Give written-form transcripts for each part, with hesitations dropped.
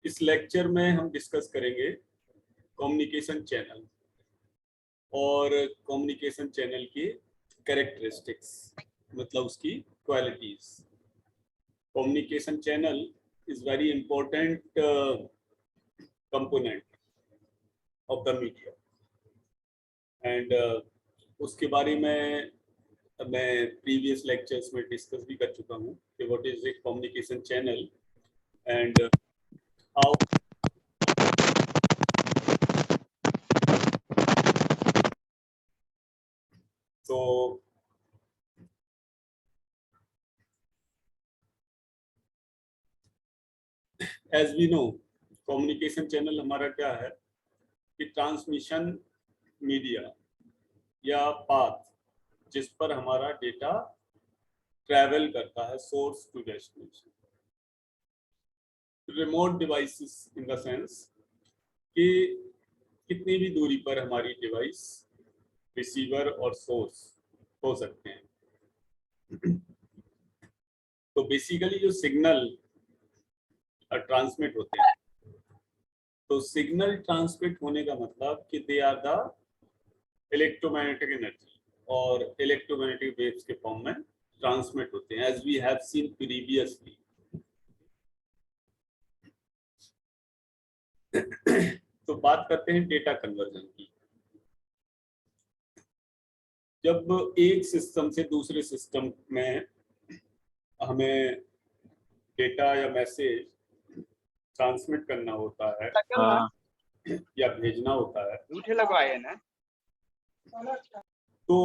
इस लेक्चर में हम डिस्कस करेंगे कम्युनिकेशन चैनल और कम्युनिकेशन चैनल की कैरेक्टरिस्टिक्स, मतलब उसकी qualities. Communication channel is very important component of the media and उसके बारे में मैं प्रीवियस लेक्चर्स में डिस्कस भी कर चुका हूँ कि what is a communication channel and how so as we know communication channel हमारा क्या है कि ट्रांसमिशन मीडिया या पाथ जिस पर हमारा डेटा ट्रैवल करता है source to destination. Remote devices in the sense कि कितनी भी दूरी पर हमारी डिवाइस रिसीवर और सोर्स हो सकते हैं। तो बेसिकली जो सिग्नल ट्रांसमिट होते हैं, तो सिग्नल ट्रांसमिट होने का मतलब कि they are the electromagnetic energy और इलेक्ट्रोमैग्नेटिक वेव्स के फॉर्म में ट्रांसमिट होते हैं, as we have seen previously. तो बात करते हैं डेटा कन्वर्जन की। जब एक सिस्टम से दूसरे सिस्टम में हमें डेटा या मैसेज ट्रांसमिट करना होता है या भेजना होता है, तो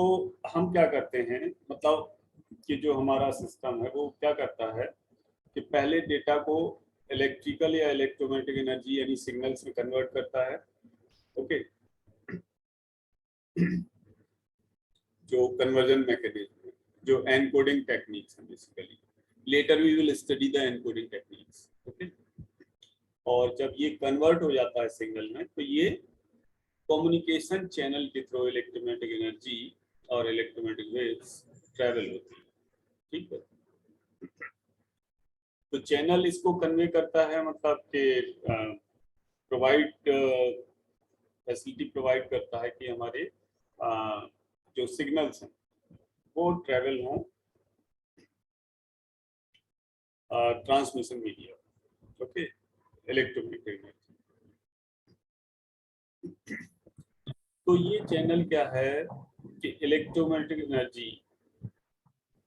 हम क्या करते हैं, मतलब कि जो हमारा सिस्टम है वो क्या करता है कि पहले डेटा को इलेक्ट्रिकल या इलेक्ट्रोमैग्नेटिक एनर्जी यानी सिग्नल्स में कन्वर्ट करता है। ओके, जो कन्वर्जन मैकेनिज्म, जो एनकोडिंग टेक्निक्स हैं basically. Later we will study the encoding techniques. Okay, और जब ये कन्वर्ट हो जाता है सिग्नल में, तो ये कम्युनिकेशन चैनल के थ्रू इलेक्ट्रोमैग्नेटिक एनर्जी और इलेक्ट्रोमैग्नेटिक वेव्स ट्रैवल होती है। ठीक है, तो चैनल इसको कन्वे करता है, मतलब कि प्रोवाइड फैसिलिटी प्रोवाइड करता है कि हमारे जो सिग्नल्स हैं वो ट्रैवल हों transmission media. Okay, electromagnetic energy. तो ये चैनल क्या है कि इलेक्ट्रोमैग्नेटिक एनर्जी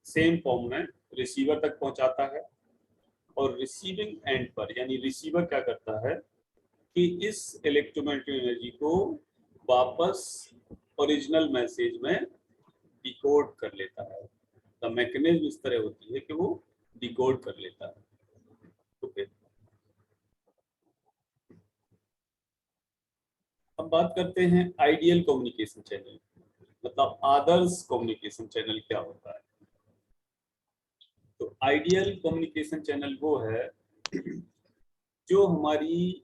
सेम फॉर्म में रिसीवर तक पहुंचाता है, और रिसीविंग एंड पर यानी रिसीवर क्या करता है कि इस इलेक्ट्रोमैग्नेटिक एनर्जी को वापस ओरिजिनल मैसेज में डिकोड कर लेता है। द मैकेनिज्म इस तरह होती है कि वो डिकोड कर लेता है। ओके, अब बात करते हैं आइडियल कम्युनिकेशन चैनल, मतलब आदर्श कम्युनिकेशन चैनल क्या होता है। तो आइडियल कम्युनिकेशन चैनल वो है जो हमारी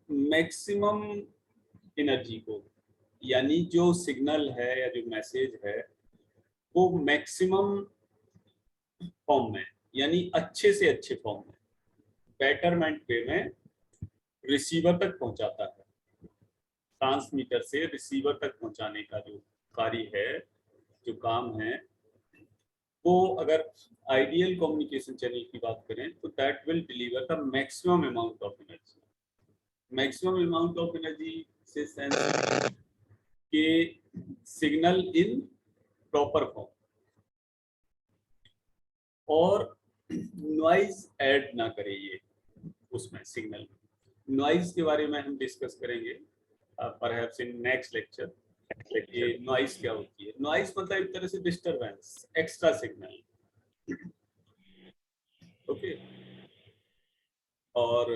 मैक्सिमम एनर्जी को, यानी जो सिग्नल है या जो मैसेज है वो मैक्सिमम फॉर्म में, यानी अच्छे से अच्छे फॉर्म में, बेटरमेंट वे में रिसीवर तक पहुंचाता है। ट्रांसमीटर से रिसीवर तक पहुंचाने का जो कार्य है, जो काम है, वो अगर आइडियल कम्युनिकेशन चैनल की बात करें तो that will deliver the maximum amount of energy. Maximum amount of energy से सेंस के सिग्नल इन प्रॉपर फॉर्म, और नॉइज ऐड ना करे ये उसमें सिग्नल में। नॉइज के बारे में हम डिस्कस करेंगे परहैप्स इन नेक्स्ट लेक्चर। ये नॉइज क्या होती है? नॉइज मतलब एक तरह से डिस्टरबेंस, एक्स्ट्रा सिग्नल। ओके, और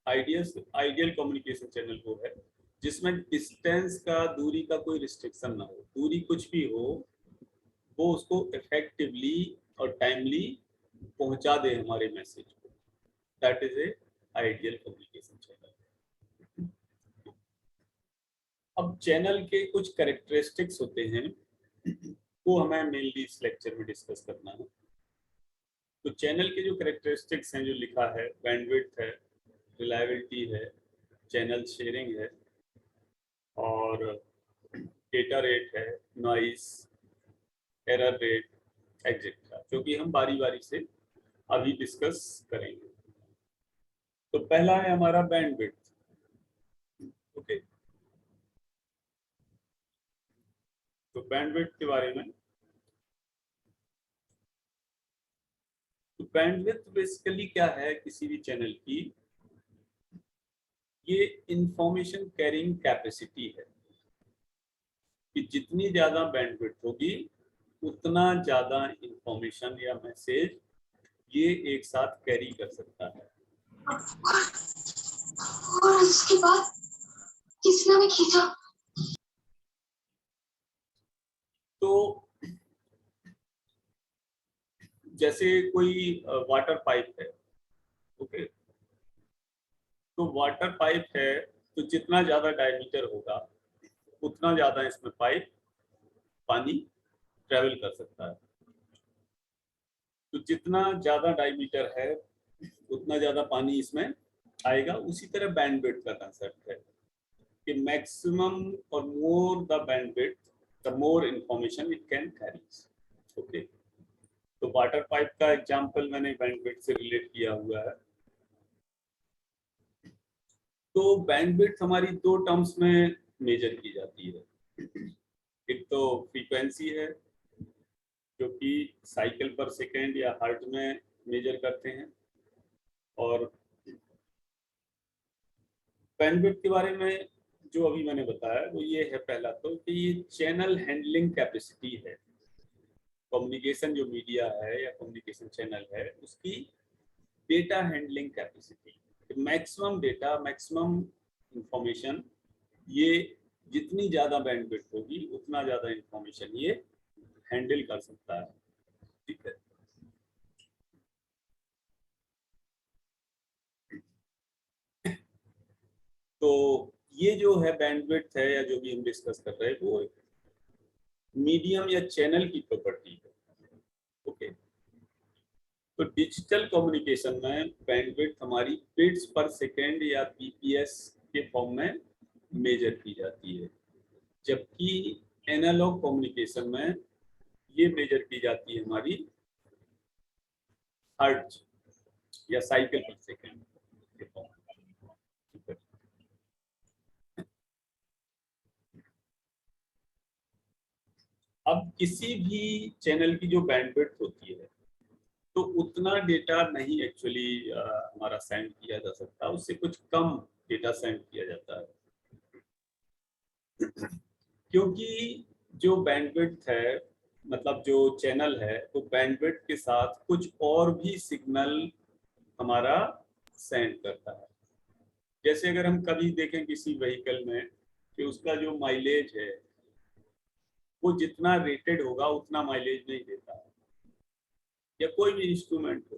आइडियल कम्युनिकेशन चैनल वो है जिसमें डिस्टेंस का, दूरी का कोई रिस्ट्रिक्शन ना हो। दूरी कुछ भी हो, वो उसको इफेक्टिवली और टाइमली पहुंचा दे हमारे मैसेज को। That is a ideal communication channel. अब चैनल के कुछ कैरेक्टरिस्टिक्स होते हैं, वो हमें मेनली इस लेक्चर में डिस्कस करना है। तो चैनल के जो कैरेक्टरिस्टिक्स हैं, जो लिखा है, बैंडविड्थ है, रिलायबिलिटी है, चैनल शेयरिंग है, और डेटा रेट है, नॉइस, एरर रेट एग्जेट्रा, जो कि हम बारी बारी से अभी डिस्कस करेंगे। तो पहला है हमारा बैंडविड्थ। ओके, तो बैंडविड्थ के बारे में, तो बैंडविड्थ बेसिकली क्या है किसी भी चैनल की, ये इंफॉर्मेशन कैरिंग कैपेसिटी है कि जितनी ज्यादा बैंडविड्थ होगी उतना ज्यादा इंफॉर्मेशन या मैसेज ये एक साथ कैरी कर सकता है। और उसके बाद किसने हमें खींचा? तो जैसे कोई वाटर पाइप है, ओके, तो वाटर पाइप है, तो जितना ज्यादा डायमीटर होगा उतना ज्यादा इसमें पाइप पानी ट्रेवल कर सकता है। तो जितना ज्यादा डायमीटर है उतना ज्यादा पानी इसमें आएगा। उसी तरह बैंडविड्थ का कंसेप्ट है कि मैक्सिमम और more the bandwidth the more information it can carry. Okay, तो वाटर पाइप का एग्जांपल मैंने बैंडविड्थ से रिलेट किया हुआ है। तो बैंडविड्थ हमारी दो टर्म्स में मेजर की जाती है। एक तो फ्रीक्वेंसी है जो कि साइकिल पर सेकेंड या हर्ट्ज में मेजर करते हैं, और बैंडविड्थ के बारे में जो अभी मैंने बताया वो ये है, पहला तो कि ये चैनल हैंडलिंग कैपेसिटी है। कम्युनिकेशन जो मीडिया है या कम्युनिकेशन चैनल है उसकी data handling capacity, maximum data, maximum information, ये जितनी ज़्यादा बैंडविड्थ होगी उतना ज़्यादा इंफॉर्मेशन ये हैंडल कर सकता है। ठीक है, तो ये जो है बैंडविड्थ है या जो भी हम डिस्कस कर रहे हैं वो मीडियम या चैनल की प्रॉपर्टी है। ओके, तो डिजिटल कम्युनिकेशन में बैंडविड्थ हमारी बिट्स पर सेकेंड या बीपीएस के फॉर्म में मेजर की जाती है, जबकि एनालॉग कम्युनिकेशन में ये मेजर की जाती है हमारी हर्ट्ज या साइकिल पर सेकेंड के फॉर्म में। अब किसी भी चैनल की जो बैंडविड्थ होती है तो उतना डेटा नहीं एक्चुअली हमारा सेंड किया जा सकता, उससे कुछ कम डेटा सेंड किया जाता है, क्योंकि जो बैंडविड्थ है, मतलब जो चैनल है, वो बैंडविड्थ के साथ कुछ और भी सिग्नल हमारा सेंड करता है। जैसे अगर हम कभी देखें किसी व्हीकल में कि उसका जो माइलेज है वो जितना रेटेड होगा उतना माइलेज नहीं देता है, या कोई भी इंस्ट्रूमेंट हो,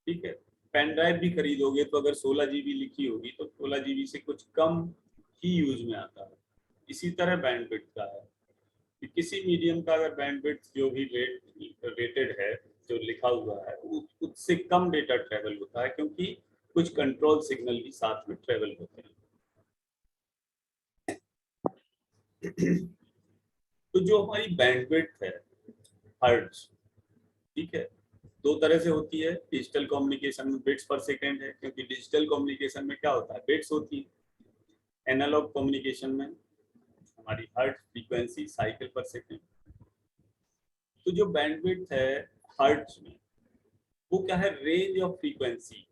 ठीक है, पेन ड्राइव भी खरीदोगे तो अगर 16 GB लिखी होगी तो 16 GB से कुछ कम ही यूज में आता है। इसी तरह बैंडविड्थ का है कि किसी मीडियम का अगर बैंडविड्थ जो भी रेटेड है, जो लिखा हुआ है, उससे कम डेटा ट्रेवल होता है, क्योंकि कुछ कंट्रोल सिग्नल भी साथ में ट्रेवल होते हैं। तो जो हमारी बैंडविड्थ है हर्ट्ज, ठीक है, दो तरह से होती है। डिजिटल कम्युनिकेशन में बिट्स पर सेकेंड है, क्योंकि डिजिटल कम्युनिकेशन में क्या होता है, बिट्स होती है। एनालॉग कम्युनिकेशन में हमारी हर्ट्ज, फ्रीक्वेंसी, साइकिल पर सेकेंड। तो जो बैंडविड्थ है हर्ट्ज में, वो क्या है, रेंज ऑफ फ्रीक्वेंसी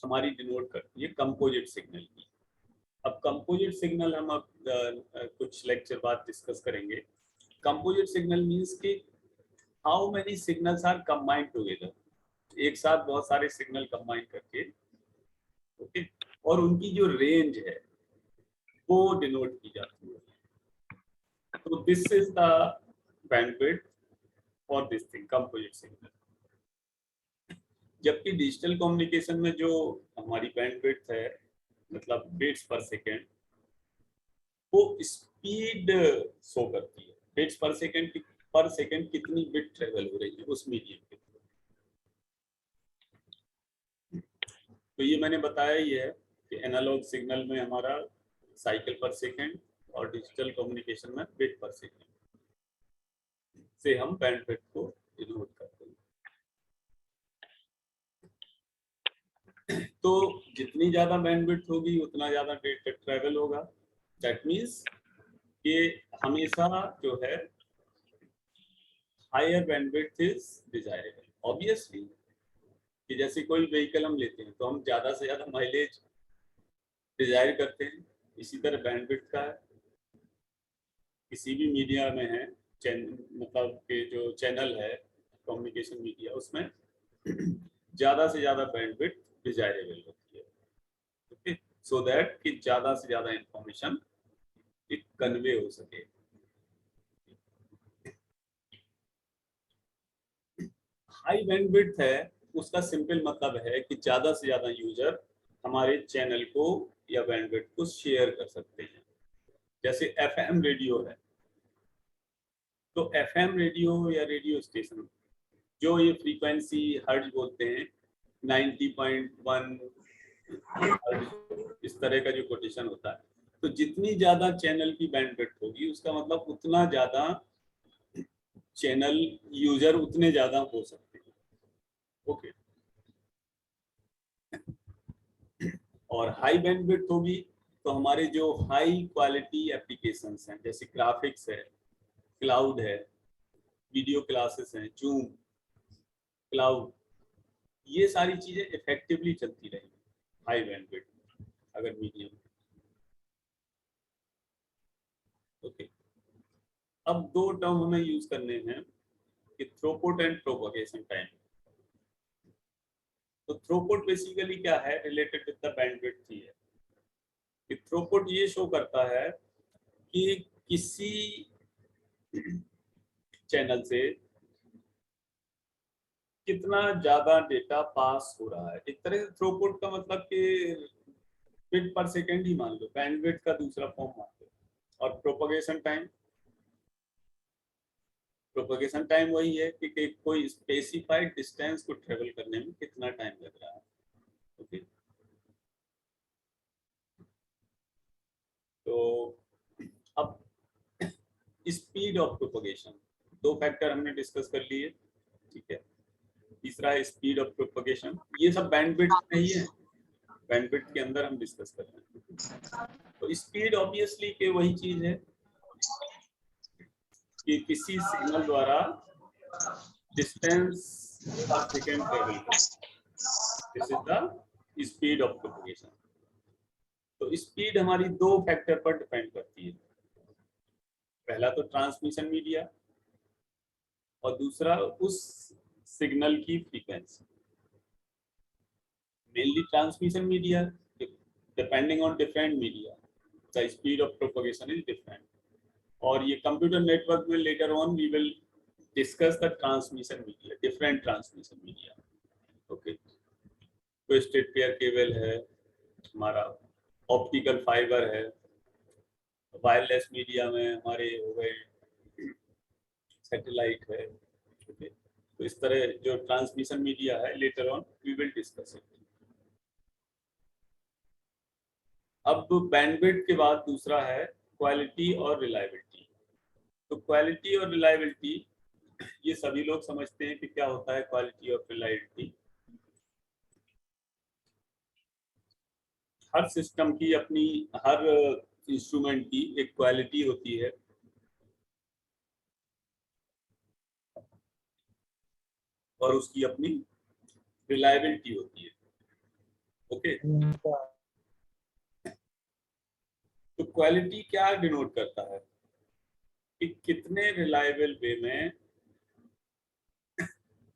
हमारी डिनोट करती है कंपोजिट सिग्नल की। अब कंपोजिट सिग्नल हम अब कुछ लेक्चर बाद डिस्कस करेंगे। कंपोजिट सिग्नल मींस कि how many signals are combined together, एक साथ बहुत सारे सिग्नल कंबाइन करके, ओके, और उनकी जो रेंज है वो डिनोट की जाती है। तो this is the bandwidth for this thing, composite signal. जबकि डिजिटल कम्युनिकेशन में जो हमारी बैंडविड्थ है, मतलब बिट्स पर सेकेंड, वो स्पीड शो करती है, बिट्स पर सेकेंड कितनी बिट ट्रेवल हो रही है उस मीडियम के थ्रू। तो ये मैंने बताया ही है कि एनालॉग सिग्नल में हमारा साइकिल पर सेकेंड और डिजिटल कम्युनिकेशन में बिट पर सेकेंड से हम बैंडविड्थ को डिनोट करते हैं। तो जितनी ज्यादा बैंडविड्थ होगी उतना ज्यादा डेटा ट्रैवल होगा। दैट मीन्स कि हमेशा जो है higher bandwidth is desirable. Obviously कि जैसे कोई व्हीकल हम लेते हैं तो हम ज्यादा से ज्यादा माइलेज डिजायर करते हैं, इसी तरह बैंडविड्थ का है। किसी भी मीडिया में है मतलब के जो चैनल है कम्युनिकेशन मीडिया, उसमें ज्यादा से ज्यादा बैंडविड्थ डिजायरेबल होती है। ओके, सो दैट कि ज्यादा से ज्यादा इंफॉर्मेशन एक कन्वे हो सके। हाई बैंडविड्थ है उसका सिंपल मतलब है कि ज्यादा से ज्यादा यूजर हमारे चैनल को या बैंडविड्थ को शेयर कर सकते हैं। जैसे एफएम रेडियो है, तो एफएम रेडियो या रेडियो स्टेशन जो ये फ्रीक्वेंसी हर्ट्ज बोलते हैं 90.1 इस तरह का जो कोटेशन होता है, तो जितनी ज्यादा चैनल की बैंडविड्थ होगी उसका मतलब उतना ज्यादा चैनल यूजर उतने ज्यादा हो सकते हैं। ओके, और हाई बैंडविड्थ होगी तो हमारे जो हाई क्वालिटी एप्लीकेशंस हैं जैसे ग्राफिक्स है, क्लाउड है, वीडियो क्लासेस हैं, जूम, क्लाउड, ये सारी चीजें इफेक्टिवली चलती रहेंगी हाई बैंडविड्थ अगर मीडियम। ओके, अब दो टर्म हमें यूज करने हैं कि थ्रूपुट एंड प्रोपगेशन टाइम। तो थ्रूपुट बेसिकली क्या है, रिलेटेड विद द बैंडविड्थ ही है। कि थ्रूपुट ये शो करता है कि किसी चैनल से कितना ज्यादा डेटा पास हो रहा है। एक तरह से थ्रूपुट का मतलब कि बिट पर सेकेंड ही मान लो, बैंडविड्थ का दूसरा फॉर्म मान लो। और प्रोपगेशन टाइम, प्रोपगेशन टाइम वही है कि कोई स्पेसिफाइड डिस्टेंस को ट्रेवल करने में कितना टाइम लग रहा है। ओके, तो अब स्पीड ऑफ प्रोपगेशन, दो फैक्टर हमने डिस्कस कर लिए, ठीक है। तीसरा है स्पीड ऑफ प्रोपगेशन, ये सब बैंडविड्थ नहीं है, बैंडविड्थ के अंदर हम डिस्कस कर रहे हैं। तो स्पीड ऑब्वियसली के वही चीज है कि किसी सिग्नल द्वारा डिस्टेंस पर सेकेंड ट्रेवल कर, this is the speed of propagation. तो स्पीड हमारी दो फैक्टर पर डिपेंड करती है, पहला तो ट्रांसमिशन मीडिया और दूसरा उस सिग्नल की frequency. Mainly transmission media, depending on different media the speed of propagation is different. और ये कंप्यूटर नेटवर्क में later on we will discuss the transmission media, different transmission media. Okay, twisted pair cable है हमारा, optical fibre है, wireless media में हमारे हो गए सैटेलाइट है। ओके, तो इस तरह जो ट्रांसमिशन मीडिया है later on we will discuss it. अब बैंडविड्थ के बाद दूसरा है क्वालिटी और रिलायबिलिटी। तो क्वालिटी और रिलायबिलिटी ये सभी लोग समझते हैं कि क्या होता है क्वालिटी और रिलायबिलिटी। हर सिस्टम की अपनी, हर इंस्ट्रूमेंट की एक क्वालिटी होती है और उसकी अपनी रिलायबिलिटी होती है। ओके, तो क्वालिटी क्या डिनोट करता है कि कितने रिलायबल वे में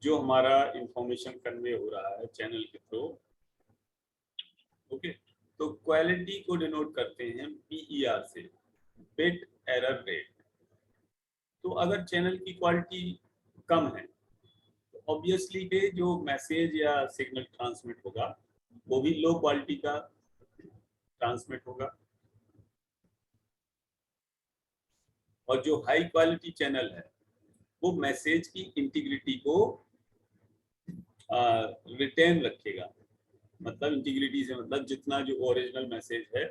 जो हमारा इंफॉर्मेशन कन्वे हो रहा है चैनल के थ्रू। ओके, तो क्वालिटी को डिनोट करते हैं PER से, बिट एरर रेट। तो अगर चैनल की क्वालिटी कम है तो ऑब्वियसली के जो मैसेज या सिग्नल ट्रांसमिट होगा वो भी लो क्वालिटी का ट्रांसमिट होगा। और जो हाई क्वालिटी चैनल है वो मैसेज की इंटीग्रिटी को रिटेन रखेगा, मतलब इंटीग्रिटी से मतलब जितना जो ओरिजिनल मैसेज है,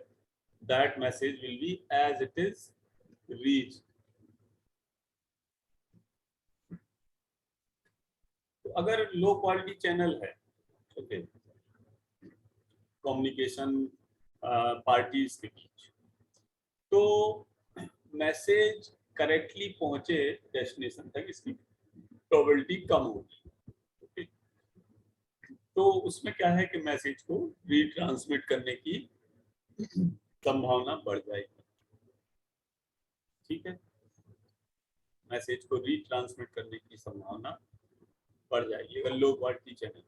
that message will be as it is reach. तो अगर लो क्वालिटी चैनल है, ओके, कम्युनिकेशन पार्टीज के बीच, तो मैसेज करेक्टली पहुंचे डेस्टिनेशन तक, इसकी प्रोबेबिलिटी कम होगी। ओके, तो उसमें क्या है कि मैसेज को रीट्रांसमिट करने की संभावना बढ़ जाएगी। ठीक है, मैसेज को रीट्रांसमिट करने की संभावना बढ़ जाएगी अगर लो क्वालिटी चैनल।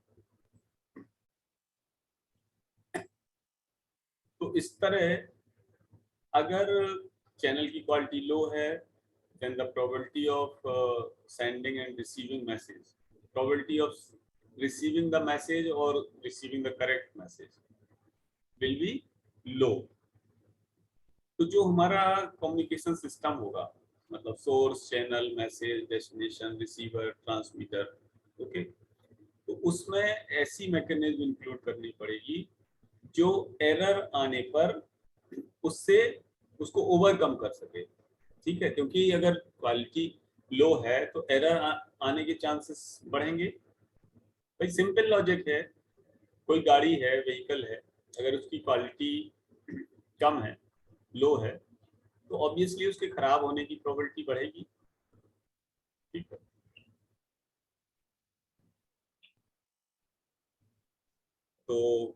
तो इस तरह अगर चैनल की क्वालिटी लो है, then the probability of sending and receiving message, probability of receiving the message or receiving the correct message will be low। तो जो हमारा कम्युनिकेशन सिस्टम होगा, मतलब source, channel, message, destination, receiver, transmitter, okay, तो उसमें ऐसी mechanism include करनी पड़ेगी जो एरर आने पर उससे उसको ओवरकम कर सके। ठीक है, क्योंकि अगर क्वालिटी लो है तो एरर आने के चांसेस बढ़ेंगे। भाई सिंपल लॉजिक है, कोई गाड़ी है, व्हीकल है, अगर उसकी क्वालिटी कम है, लो है, तो ऑब्वियसली उसके खराब होने की प्रोबेबिलिटी बढ़ेगी। ठीक है, तो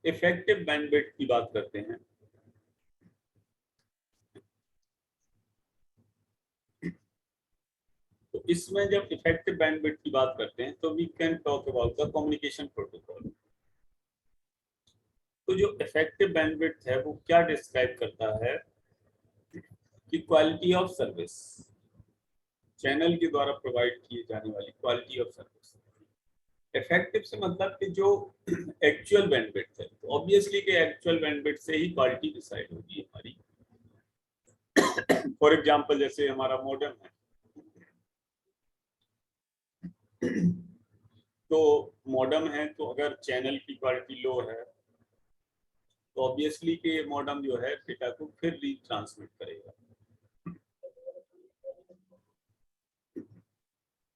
इफेक्टिव बैंडविड्थ की बात करते हैं। तो इसमें जब इफेक्टिव बैंडविड्थ की बात करते हैं तो we can talk about the communication protocol. तो जो इफेक्टिव बैंडविड्थ है वो क्या डिस्क्राइब करता है कि क्वालिटी ऑफ सर्विस, चैनल के द्वारा प्रोवाइड किए जाने वाली क्वालिटी ऑफ सर्विस। इफेक्टिव से मतलब कि जो एक्चुअल बैंडविड्थ है, तो ऑब्वियसली कि एक्चुअल बैंडविड्थ से ही क्वालिटी डिसाइड होगी हमारी। फॉर एग्जांपल जैसे हमारा मॉडेम है, तो मॉडेम है, तो अगर चैनल की क्वालिटी लो है तो ऑब्वियसली कि ये मॉडेम जो है डेटा को फिर रीट्रांसमिट करेगा।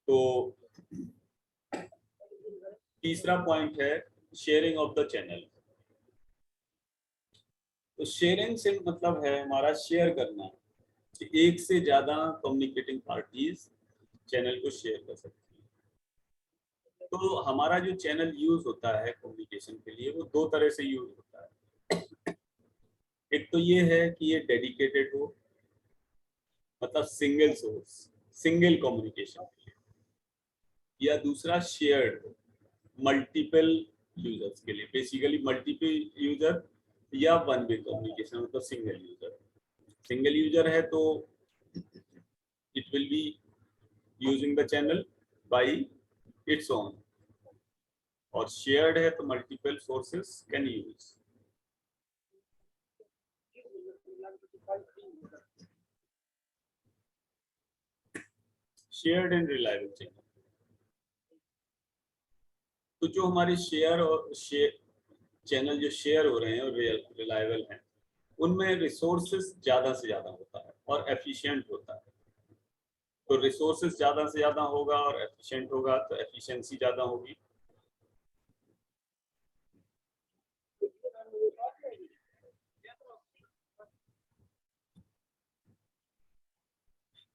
तो तीसरा पॉइंट है शेयरिंग ऑफ द चैनल। तो शेयरिंग से मतलब है हमारा शेयर करना, कि एक से ज्यादा कम्युनिकेटिंग पार्टीज चैनल को शेयर कर सकती हैं। तो हमारा जो चैनल यूज होता है कम्युनिकेशन के लिए वो दो तरह से यूज होता है। एक तो ये है कि ये डेडिकेटेड हो, मतलब सिंगल सोर्स, सिंगल कम्युनिकेशन के लिए, या दूसरा शेयर्ड हो, मल्टीपल यूजर्स के लिए, बेसिकली मल्टीपल यूजर या वन वे कम्युनिकेशन, मतलब सिंगल यूजर। सिंगल यूजर है तो it will be using the channel bye its own, और शेयर्ड है तो multiple sources can use. Shared and reliable channel, तो जो हमारे शेयर और चैनल जो शेयर हो रहे हैं और रिलायबल हैं, उनमें रिसोर्सेस ज्यादा से ज्यादा होता है और एफिशिएंट होता है। तो रिसोर्सेस ज्यादा से ज्यादा होगा और एफिशिएंट होगा तो एफिशिएंसी ज्यादा होगी।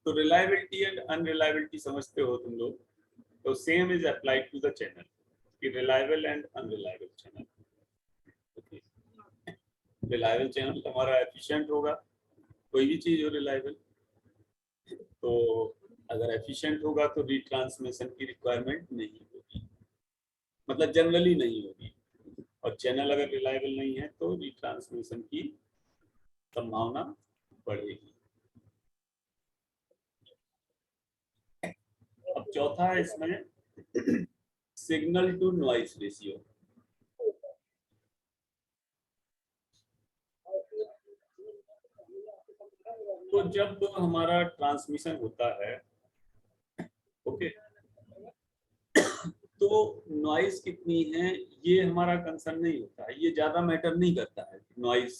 तो रिलायबिलिटी एंड अनरिलायबिलिटी समझते हो तुम लोग, तो same is applied to the channel, कि reliable and unreliable channel. Reliable channel हमारा एफिशिएंट होगा, कोई भी चीज हो रिलायबल, तो अगर एफिशिएंट होगा तो रिट्रांसमिशन की रिक्वायरमेंट नहीं होगी, मतलब जनरली नहीं होगी। और चैनल अगर रिलायबल नहीं है तो रिट्रांसमिशन की संभावना बढ़ेगी। अब चौथा है इसमें सिग्नल टू नॉइस रेशियो। तो जब हमारा ट्रांसमिशन होता है, ओके, तो नॉइस कितनी है ये हमारा कंसर्न नहीं होता है, ये ज्यादा मैटर नहीं करता है नॉइस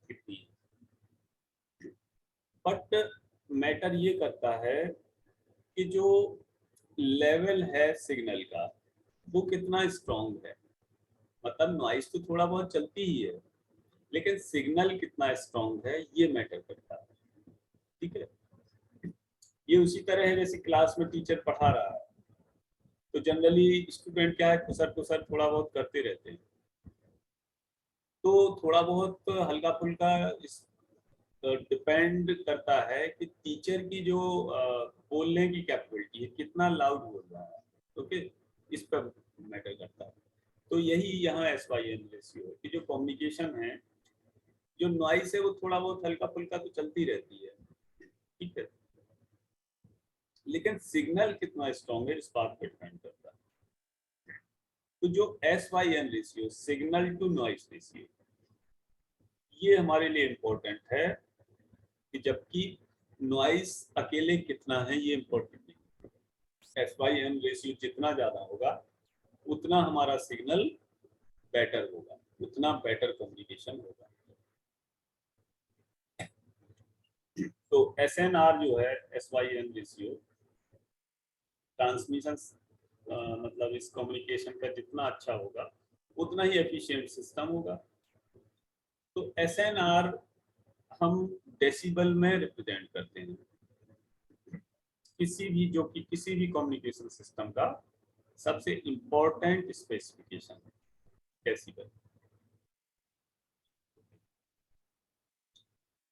कितनी है, बट मैटर ये करता है कि जो लेवल है सिग्नल का वो कितना स्ट्रॉन्ग है। मतलब नॉइस तो थोड़ा बहुत चलती ही है, लेकिन सिग्नल कितना स्ट्रॉन्ग है ये मैटर करता है। ठीक है, ये उसी तरह है जैसे क्लास में टीचर पढ़ा रहा है तो जनरली स्टूडेंट क्या है, खुसर खुसर थोड़ा बहुत करते रहते हैं, तो थोड़ा बहुत हल्का फुल्का इस डिपेंड करता है कि टीचर की जो बोलने की कैपेबिलिटी है, कितना लाउड बोल रहा है। ओके, इस पर मैटर करता है। तो यही यहाँ SYN रेशियो है कि जो कम्युनिकेशन है, जो नॉइस है वो थोड़ा बहुत हल्का फुल्का तो चलती रहती है, ठीक है, लेकिन सिग्नल कितना स्ट्रॉन्ग है इस बात पर डिपेंड करता है। तो जो SYN ratio, signal to noise ratio, ये हमारे लिए इम्पोर्टेंट है कि जबकि नॉइस अकेले कितना है ये इम्पोर्टेंट नहीं। SYN रेशियो जितना ज्यादा होगा उतना हमारा सिग्नल बेटर होगा, उतना बेटर कम्युनिकेशन होगा। तो SNR जो है, SYN रेशियो, ट्रांसमिशन मतलब इस कम्युनिकेशन का जितना अच्छा होगा उतना ही एफिशिएंट सिस्टम होगा। तो SNR हम डेसिबल में रिप्रेजेंट करते हैं किसी भी, जो कि किसी भी कम्युनिकेशन सिस्टम का सबसे इम्पोर्टेंट स्पेसिफिकेशन है डेसिबल।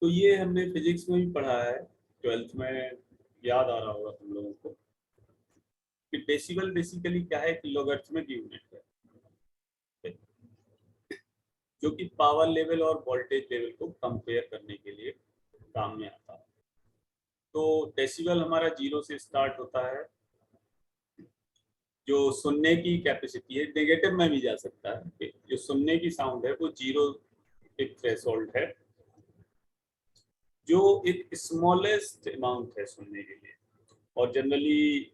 तो ये हमने फिजिक्स में भी पढ़ा है, 12th में याद आ रहा होगा तुम लोगों को कि डेसिबल बेसिकली क्या है, कि लॉगरिथमिक यूनिट है जो कि पावर लेवल और वोल्टेज लेवल को कंपेयर करने के लिए काम में आता है। तो डेसिबल हमारा 0 से स्टार्ट होता है, जो सुनने की कैपेसिटी है, नेगेटिव में भी जा सकता है, जो सुनने की साउंड है वो 0 एक थ्रेशोल्ड है, जो एक स्मॉलेस्ट अमाउंट है सुनने के लिए, और जनरली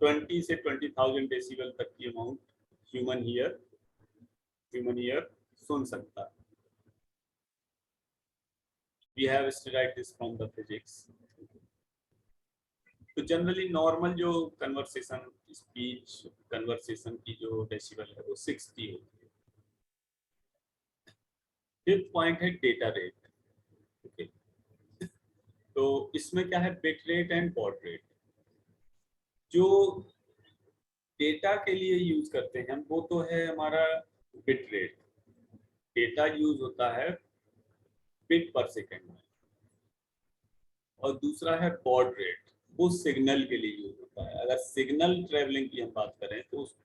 20 से 20,000 डेसिबल तक की अमाउंट ह्यूमन ईयर सुन सकता है। We have studied this from the physics. तो जनरली नॉर्मल जो कन्वर्सेशन, स्पीच कन्वर्सेशन की जो डेसिबल है वो 60 होती है। फिफ्थ पॉइंट है डेटा रेट। ओके, तो इसमें क्या है, bit rate and baud rate. जो डेटा के लिए यूज करते हैं वो तो है हमारा बिट रेट, डेटा यूज होता है बिट पर सेकेंड में, और दूसरा है बॉड रेट, वो सिग्नल के लिए यूज होता है। अगर सिग्नल ट्रेवलिंग की हम बात करें तो उस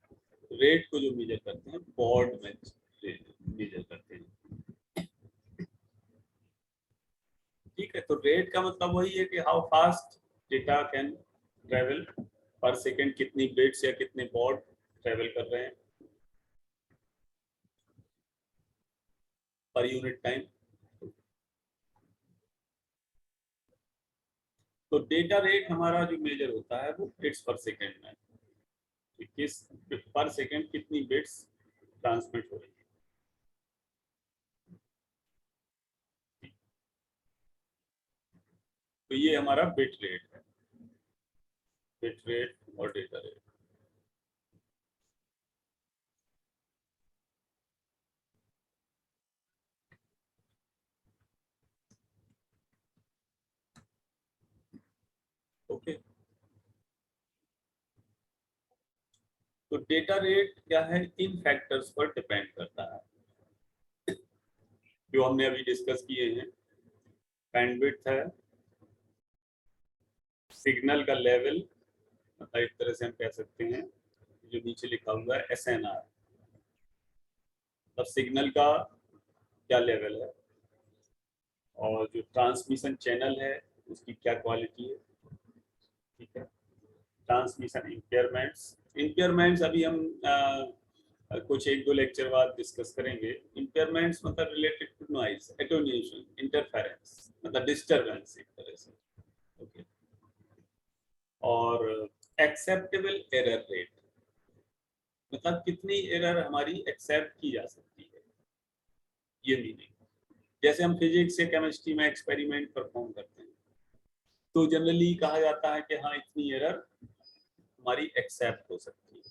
रेट को जो मेजर करते हैं बॉड में मेजर करते हैं। ठीक है, तो रेट का मतलब वही है कि how fast data can travel पर सेकेंड, कितनी बिट्स या कितने बॉड ट्रेवल कर रहे हैं पर यूनिट टाइम। तो डेटा रेट हमारा जो मेजर होता है वो बिट्स पर सेकेंड में, किस पर सेकेंड कितनी बिट्स ट्रांसमिट हो रही है। तो ये हमारा बिट रेट है, बिट रेट और डेटा रेट। ओके, तो डेटा रेट क्या है, इन फैक्टर्स पर डिपेंड करता है जो हमने अभी डिस्कस किए हैं। बैंडविड्थ है, सिग्नल का लेवल, मतलब एक तरह से हम कह सकते हैं जो नीचे लिखा हुआ है SNR, मतलब सिग्नल का क्या लेवल है, और जो ट्रांसमिशन चैनल है उसकी क्या क्वालिटी है। ठीक है, ट्रांसमिशन इंपेयरमेंट्स अभी हम कुछ एक दो लेक्चर बाद डिस्कस करेंगे। इंपेयरमेंट्स मतलब रिलेटेड टू नॉइज, एटोन्यूएशन, इंटरफेरेंस, मतलब डिस्टरबेंस एक तरह से। ओके, और एक्सेप्टेबल एरर रेट, मतलब कितनी एरर हमारी एक्सेप्ट की जा सकती है, ये मीनिंग। जैसे हम फिजिक्स या केमिस्ट्री में एक्सपेरिमेंट परफॉर्म करते हैं तो जनरली कहा जाता है कि हाँ इतनी एरर हमारी एक्सेप्ट हो सकती है,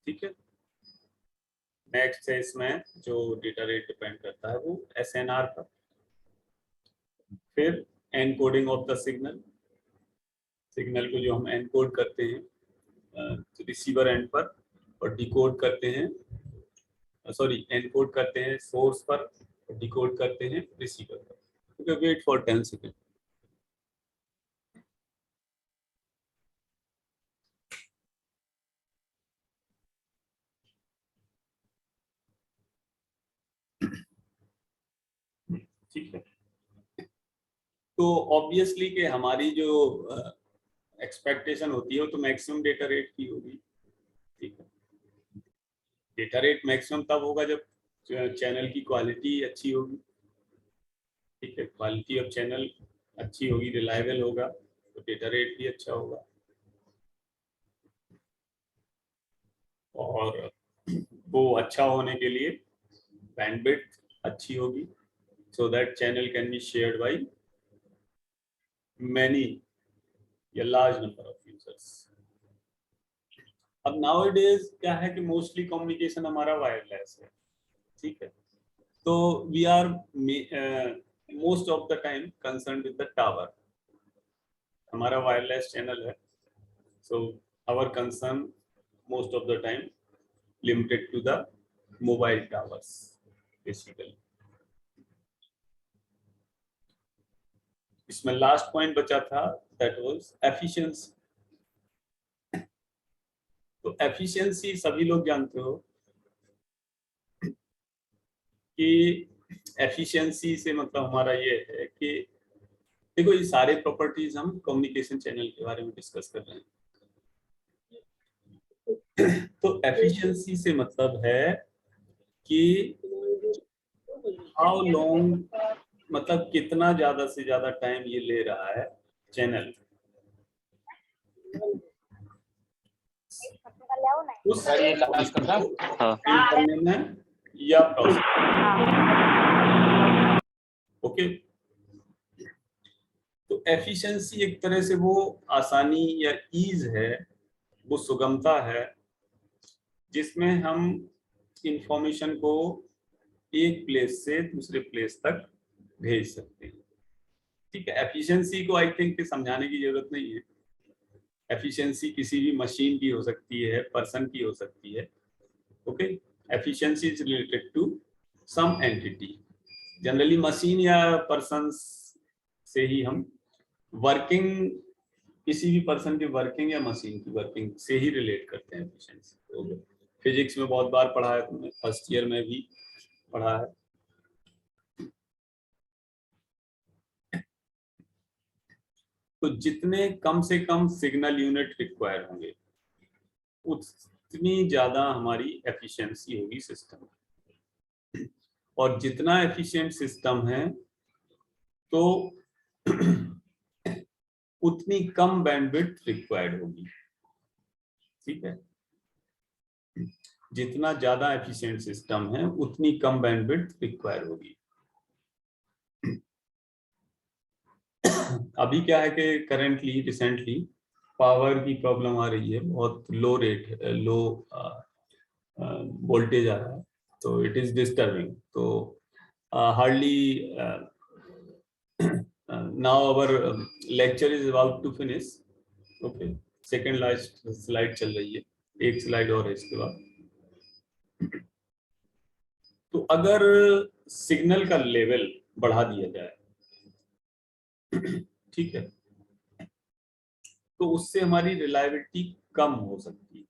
ठीक है। नेक्स्ट है इसमें जो डेटा रेट डिपेंड करता है वो SNR पर, फिर encoding of the signal, signal को जो हम एनकोड करते हैं रिसीवर एंड पर और डिकोड करते हैं, सॉरी एनकोड करते हैं सोर्स पर और डिकोड करते हैं रिसीवर पर। Wait for 10 second. ठीक है, तो ऑब्वियसली कि हमारी जो एक्सपेक्टेशन होती है वो तो मैक्सिमम डेटा रेट की होगी, ठीक है। डेटा रेट मैक्सिमम तब होगा जब चैनल की क्वालिटी अच्छी होगी, ठीक है। क्वालिटी ऑफ चैनल अच्छी होगी, रिलायबल होगा, तो डेटा रेट भी अच्छा होगा। और वो अच्छा होने के लिए बैंडविड्थ अच्छी होगी, so that channel can be shared by many या large number of users। अब nowadays क्या है कि मोस्टली कम्युनिकेशन हमारा वायरलेस है, ठीक है। तो we are most of the time concern with the tower, हमारा वायरलेस चैनल है, so our concern most of the time limited to the mobile towers basically. इसमें लास्ट पॉइंट बचा था, दैट वाज एफिशिएंसी। तो एफिशिएंसी सभी लोग जानते हो कि एफिशिएंसी से मतलब हमारा ये है कि देखो ये सारे प्रॉपर्टीज हम कम्युनिकेशन चैनल के बारे में डिस्कस कर रहे हैं। तो एफिशिएंसी से मतलब है कि हाउ लॉन्ग, मतलब कितना ज्यादा से ज्यादा टाइम ये ले रहा है चैनल उस करने में या प्रोसेस, ओके। तो एफिशिएंसी एक तरह से वो आसानी या ईज है, वो सुगमता है जिसमें हम इंफॉर्मेशन को एक प्लेस से दूसरे प्लेस तक भेज सकते हैं, ठीक है। एफिशिएंसी को आई थिंक समझाने की जरूरत नहीं है। एफिशिएंसी किसी भी मशीन की हो सकती है, पर्सन की हो सकती है, okay. Efficiency is related to some entity, generally machine या पर्सन से ही हम वर्किंग, किसी भी पर्सन की वर्किंग या मशीन की वर्किंग से ही रिलेट करते हैं एफिशिएंसी। तो फिजिक्स में बहुत बार पढ़ा है तुमने, फर्स्ट ईयर में भी पढ़ा है। तो जितने कम से कम सिग्नल यूनिट रिक्वायर होंगे उतनी ज्यादा हमारी एफिशिएंसी होगी सिस्टम, और जितना एफिशिएंट सिस्टम है तो उतनी कम बैंडविड्थ रिक्वायर्ड होगी, ठीक है। जितना ज्यादा एफिशिएंट सिस्टम है उतनी कम बैंडविड्थ रिक्वायर होगी। अभी क्या है कि करेंटली रिसेंटली पावर की प्रॉब्लम आ रही है, बहुत लो रेट, लो वोल्टेज आ रहा है, तो इट इज डिस्टर्बिंग। तो hardly now our lecture is about to finish, okay. Second last slide चल रही है, एक स्लाइड और है इसके बाद। तो अगर सिग्नल का लेवल बढ़ा दिया जाए, ठीक है, तो उससे हमारी रिलायबिलिटी कम हो सकती है,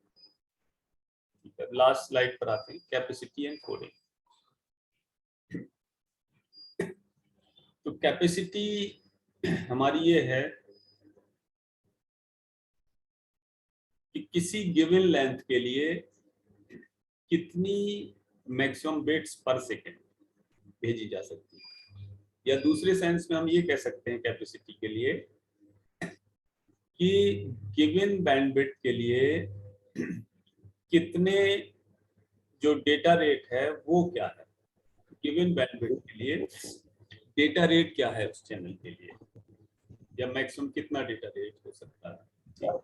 ठीक है। लास्ट स्लाइड पर आते हैं, कैपेसिटी एंड कोडिंग। तो कैपेसिटी हमारी ये है कि किसी गिवन लेंथ के लिए कितनी मैक्सिमम बिट्स पर सेकेंड भेजी जा सकती है, या दूसरे सेंस में हम ये कह सकते हैं कैपेसिटी के लिए कि गिवन बैंडविड्थ के लिए कितने जो डेटा रेट है वो क्या है, गिवन बैंडविड्थ के लिए डेटा रेट क्या है उस चैनल के लिए, या मैक्सिमम कितना डेटा रेट हो सकता है। ठीक।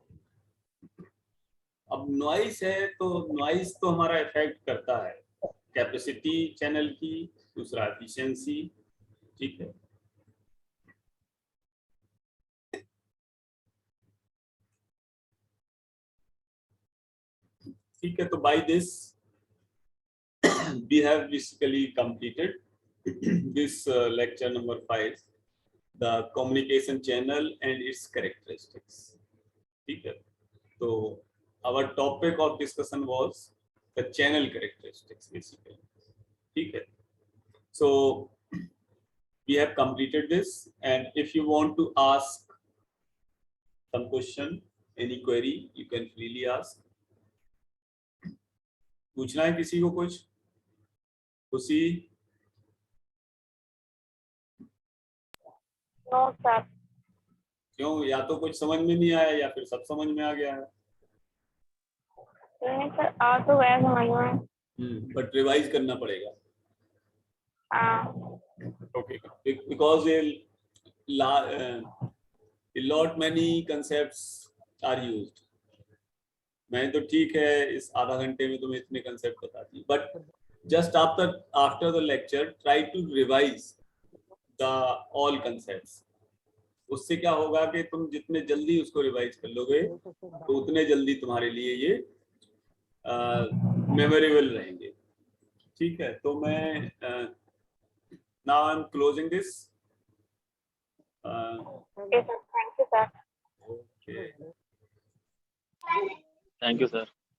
अब नॉइस है तो नॉइस तो हमारा इफेक्ट करता है कैपेसिटी चैनल की, दूसरा एफिशिएंसी। ठीक है, ठीक है। तो by this we have basically completed this lecture number 5, the communication channel and its characteristics. ठीक है, तो our topic of discussion was the channel characteristics basically. ठीक है, so we have completed this, and if you want to ask some question, any query, you can freely ask. पूछना है किसी को कुछ? खुशी? No sir. क्यों, या तो कुछ समझ में नहीं आया या फिर सब समझ में आ गया है? नहीं सर, आ तो गया समझ में। बट रिवाइज करना पड़ेगा। हाँ। Okay, because a lot many concepts are used. मैंने तो ठीक है इस आधा घंटे में तुम्हें इतने कंसेप्ट बता दी, but just after the lecture try to revise the all concepts. उससे क्या होगा कि तुम जितने जल्दी उसको रिवाइज कर लोगे तो उतने जल्दी तुम्हारे लिए ये मेमोरेबल रहेंगे। ठीक है, तो मैं now I'm closing this. Okay sir, thank you sir. Okay. Thank you, sir.